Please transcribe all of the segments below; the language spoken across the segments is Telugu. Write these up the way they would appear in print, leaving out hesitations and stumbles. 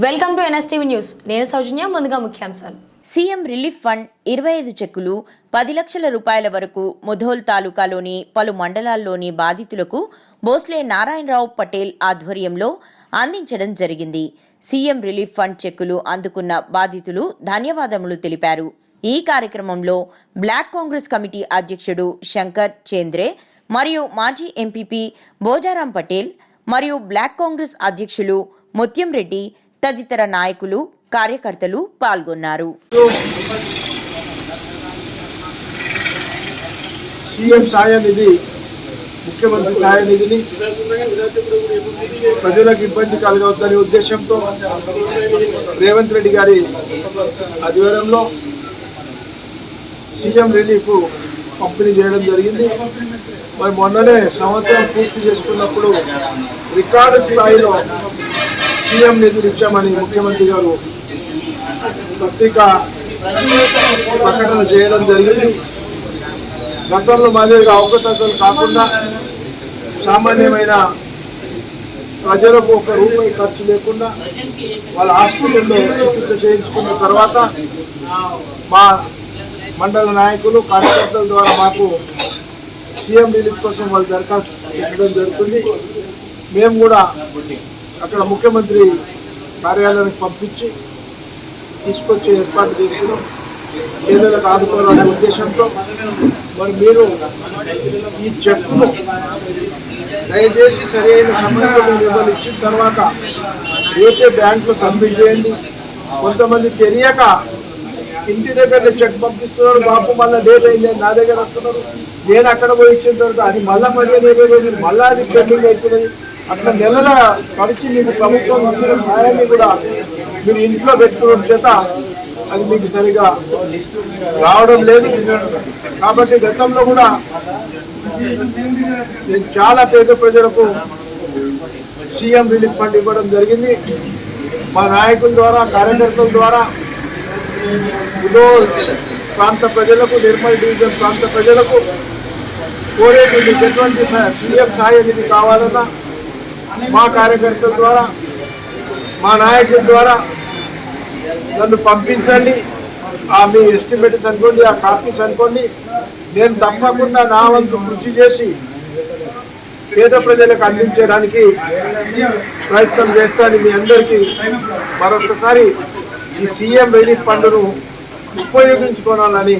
Welcome to NSTV news. నేను సౌజన్య. ముందుగా ముఖ్యాంశాలు. సీఎం రిలీఫ్ ఫండ్ 25 చెక్కులు 10 లక్షల రూపాయల వరకు ముధోల్ తాలూకాలోని పలు మండలాల్లోని బాధితులకు భోస్లే నారాయణరావు పటేల్ ఆధ్వర్యంలో అందించడం జరిగింది. సీఎం రిలీఫ్ ఫండ్ చెక్కులు అందుకున్న బాధితులు ధన్యవాదములు తెలిపారు. ఈ కార్యక్రమంలో బ్లాక్ కాంగ్రెస్ కమిటీ అధ్యక్షుడు శంకర్ చేంద్రే మరియు మాజీ ఎంపీపీ భోజారాం పటేల్ మరియు బ్లాక్ కాంగ్రెస్ అధ్యక్షులు ముత్యం రెడ్డి తదితర నాయకులు కార్యకర్తలు పాల్గొన్నారు. సీఎం సహాయ నిధి, ముఖ్యమంత్రి సహాయ నిధిని ప్రజలకు ఇబ్బంది కలగవద్దనే ఉద్దేశంతో రేవంత్ రెడ్డి గారి ఆధ్వర్యంలో సీఎం రిలీఫ్ పంపిణీ చేయడం జరిగింది. మరి మొన్ననే సంవత్సరం పూర్తి చేసుకున్నప్పుడు రికార్డు స్థాయిలో సీఎం నిధులు ఇచ్చామని ముఖ్యమంత్రి గారు పత్రికా ప్రకటన చేయడం జరిగింది. గతంలో మాదిరిగా అవకతవకలు కాకుండా సామాన్యమైన ప్రజలకు ₹1 ఖర్చు లేకుండా వాళ్ళ హాస్పిటల్లో చికిత్స చేయించుకున్న తర్వాత మా మండల నాయకులు కార్యకర్తల ద్వారా మాకు సీఎం రిలీఫ్ కోసం వాళ్ళు దరఖాస్తు పెట్టడం జరుగుతుంది. మేము కూడా అక్కడ ముఖ్యమంత్రి కార్యాలయానికి పంపించి తీసుకొచ్చే ఏర్పాటు చేస్తున్నాం. పేదలకు ఆదుకోవాలనే ఉద్దేశంతో మరి మీరు ఈ చెక్కును దయచేసి సరైన సమయంలో మీరు ఇచ్చిన తర్వాత రేపే బ్యాంకులో సబ్మిట్ చేయండి. కొంతమంది తెలియక ఇంటి దగ్గర చెక్ పంపిస్తున్నారు, బాబు మళ్ళీ డేట్ అయింది నా దగ్గర వస్తున్నారు, నేను అక్కడ పోయి ఇచ్చిన తర్వాత అది మళ్ళీ 15 రోజులు మళ్ళీ అది పెండింగ్ అవుతున్నది. అట్లా నెలల ఖర్చు మీకు ప్రభుత్వం ఇచ్చిన సహాయాన్ని కూడా మీరు ఇంట్లో పెట్టుకోవడం చేత అది మీకు సరిగా రావడం లేదు. కాబట్టి గతంలో కూడా నేను చాలా పేద ప్రజలకు సీఎం రిలీఫ్ ఫండ్ ఇవ్వడం జరిగింది. మా నాయకుల ద్వారా, కార్యకర్తల ద్వారా ఉదోల్ ప్రాంత ప్రజలకు, నిర్మల్ డివిజన్ ప్రాంత ప్రజలకు కోరేది మీకు ఎటువంటి సీఎం సహాయ నిధి కావాలన్నా మా కార్యకర్తల ద్వారా, మా నాయకుల ద్వారా నన్ను పంపించండి. మీ ఎస్టిమేట్స్ అనుకోండి, ఆ కాపీస్ అనుకోండి. నేను తప్పకుండా నా వంతు కృషి చేసి పేద ప్రజలకు అందించడానికి ప్రయత్నం చేస్తాను. మీ అందరికీ మరొకసారి ఈ సీఎం రిలీఫ్ ఫండ్ను ఉపయోగించుకోవాలని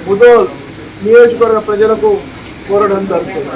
ముధోల్ నియోజకవర్గ ప్రజలకు కోరడం జరుగుతుంది.